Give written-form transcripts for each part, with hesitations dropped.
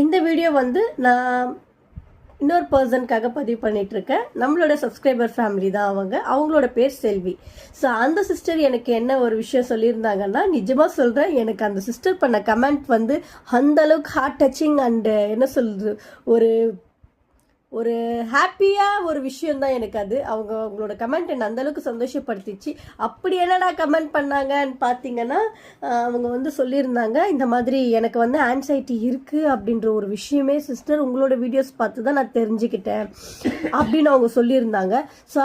இந்த வீடியோ வந்து நான் இன்னொரு பர்சனுக்காக பதிவு பண்ணிகிட்ருக்கேன். நம்மளோட சப்ஸ்கிரைபர் ஃபேமிலி தான் அவங்களோட பேர் செல்வி. ஸோ அந்த சிஸ்டர் எனக்கு என்ன ஒரு விஷயம் சொல்லியிருந்தாங்கன்னா, நிஜமாக சொல்கிறேன், எனக்கு அந்த சிஸ்டர் பண்ண கமெண்ட் வந்து அந்தளவுக்கு ஹார்ட் டச்சிங் அண்டு என்ன சொல்கிறது, ஒரு ஒரு ஹாப்பியாக ஒரு விஷயந்தான் எனக்கு அது. அவங்களோட கமெண்ட் என்னை அந்தளவுக்கு சந்தோஷப்படுத்திச்சு. அப்படி என்னடா கமெண்ட் பண்ணாங்கன்னு பார்த்தீங்கன்னா, அவங்க வந்து சொல்லியிருந்தாங்க, இந்த மாதிரி எனக்கு வந்து ஆன்சைட்டி இருக்குது அப்படின்ற ஒரு விஷயமே சிஸ்டர் உங்களோட வீடியோஸ் பார்த்து தான் நான் தெரிஞ்சுக்கிட்டேன் அப்படின்னு அவங்க சொல்லியிருந்தாங்க. ஸோ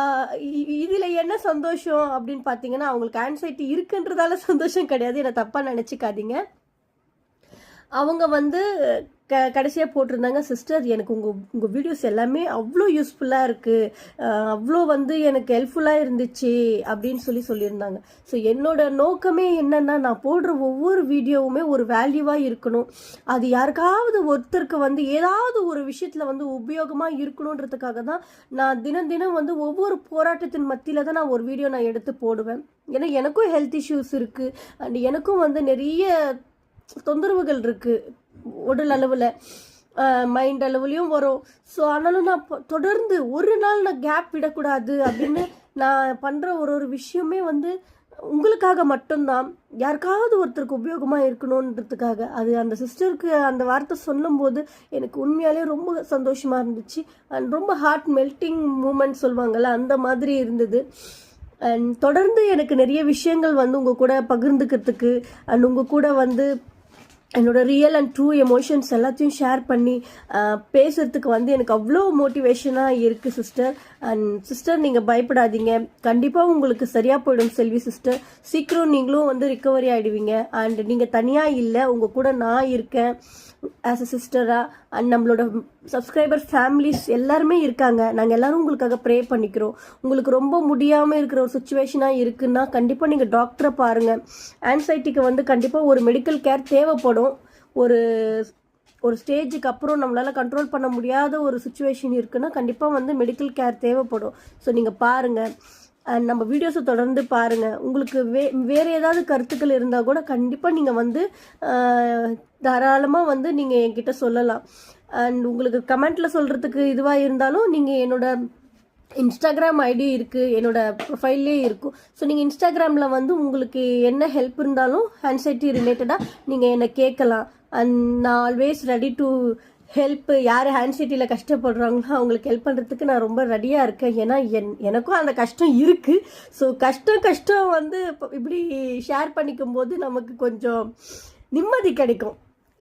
இதில் என்ன சந்தோஷம் அப்படின்னு பார்த்தீங்கன்னா, அவங்களுக்கு ஆன்சைட்டி இருக்குன்றதால சந்தோஷம் கிடையாது, என்னை தப்பாக நினச்சிக்காதீங்க. அவங்க வந்து கடைசியாக போட்டிருந்தாங்க, சிஸ்டர் எனக்கு உங்கள் வீடியோஸ் எல்லாமே அவ்வளோ யூஸ்ஃபுல்லாக இருக்குது, அவ்வளோ வந்து எனக்கு ஹெல்ப்ஃபுல்லாக இருந்துச்சு அப்படின்னு சொல்லியிருந்தாங்க. ஸோ என்னோட நோக்கமே என்னென்னா, நான் போடுற ஒவ்வொரு வீடியோவுமே ஒரு வேல்யூவாக இருக்கணும், அது யாருக்காவது ஒருத்தருக்கு வந்து ஏதாவது ஒரு விஷயத்தில் வந்து உபயோகமாக இருக்கணுன்றதுக்காக தான் நான் தினம் வந்து ஒவ்வொரு போராட்டத்தின் மத்தியில் தான் நான் ஒரு வீடியோ நான் எடுத்து போடுவேன். ஏன்னா எனக்கும் ஹெல்த் இஷ்யூஸ் இருக்குது அண்ட் எனக்கும் வந்து நிறைய தொந்தரவுகள் இருக்குது, உடல் அளவில் மைண்ட் அளவுலையும் வரும். ஸோ ஆனாலும் நான் தொடர்ந்து ஒரு நாள் நான் கேப் விடக்கூடாது அப்படின்னு நான் பண்ணுற ஒரு விஷயமே வந்து உங்களுக்காக மட்டும்தான், யாருக்காவது ஒருத்தருக்கு உபயோகமாக இருக்கணுன்றதுக்காக. அது அந்த சிஸ்டருக்கு அந்த வார்த்தை சொல்லும்போது எனக்கு உண்மையாலே ரொம்ப சந்தோஷமாக இருந்துச்சு அண்ட் ரொம்ப ஹார்ட் மெல்ட்டிங் மூமெண்ட் சொல்லுவாங்கள்ல, அந்த மாதிரி இருந்தது. அண்ட் தொடர்ந்து எனக்கு நிறைய விஷயங்கள் வந்து உங்கள் கூட பகிர்ந்துக்கிறதுக்கு அண்ட் உங்கள் கூட வந்து என்னோடய ரியல் அண்ட் ட்ரூ எமோஷன்ஸ் எல்லாத்தையும் ஷேர் பண்ணி பேசுகிறதுக்கு வந்து எனக்கு அவ்வளோ மோட்டிவேஷனாக இருக்குது சிஸ்டர். அண்ட் சிஸ்டர் நீங்கள் பயப்படாதீங்க, கண்டிப்பாக உங்களுக்கு சரியாக போயிடும் செல்வி சிஸ்டர். சீக்கிரம் நீங்களும் வந்து ரிக்கவரி ஆகிடுவீங்க. அண்ட் நீங்கள் தனியாக இல்லை, உங்கள் கூட நான் இருக்கேன் ஆஸ் அ சிஸ்டராக. அண்ட் நம்மளோட சப்ஸ்கிரைபர் ஃபேமிலிஸ் எல்லாருமே இருக்காங்க, நாங்கள் எல்லோரும் உங்களுக்காக ப்ரே பண்ணிக்கிறோம். உங்களுக்கு ரொம்ப முடியாமல் இருக்கிற ஒரு சுச்சுவேஷனாக இருக்குன்னா கண்டிப்பாக நீங்கள் டாக்டரை பாருங்கள். ஆன்சைட்டிக்கு வந்து கண்டிப்பாக ஒரு மெடிக்கல் கேர் தேவைப்படும். ஒரு ஸ்டேஜுக்கு அப்புறம் நம்மளால் கண்ட்ரோல் பண்ண முடியாத ஒரு சுச்சுவேஷன் இருக்குன்னா கண்டிப்பாக வந்து மெடிக்கல் கேர் தேவைப்படும். ஸோ நீங்கள் பாருங்கள் அண்ட் நம்ம வீடியோஸை தொடர்ந்து பாருங்கள். உங்களுக்கு வேறு ஏதாவது கருத்துக்கள் இருந்தால் கூட கண்டிப்பாக நீங்கள் வந்து தாராளமாக வந்து நீங்கள் என்கிட்ட சொல்லலாம். அண்ட் உங்களுக்கு கமெண்ட்டில் சொல்கிறதுக்கு இதுவாக இருந்தாலும் நீங்கள் என்னோட இன்ஸ்டாகிராம் ஐடி இருக்குது, என்னோடய ப்ரொஃபைல்லே இருக்கும். ஸோ நீங்கள் இன்ஸ்டாகிராமில் வந்து உங்களுக்கு என்ன ஹெல்ப் இருந்தாலும் ஆன்சைட்டி ரிலேட்டடாக நீங்கள் என்னை கேட்கலாம். அண்ட் நான் ஆல்வேஸ் ரெடி டு ஹெல்ப். யார் ஆன்சைட்டியில் கஷ்டப்படுறாங்களோ அவங்களுக்கு ஹெல்ப் பண்ணுறதுக்கு நான் ரொம்ப ரெடியாக இருக்கேன். ஏன்னா எனக்கும் அந்த கஷ்டம் இருக்குது. ஸோ கஷ்டம் வந்து இப்படி ஷேர் பண்ணிக்கும் போது நமக்கு கொஞ்சம் நிம்மதி கிடைக்கும்.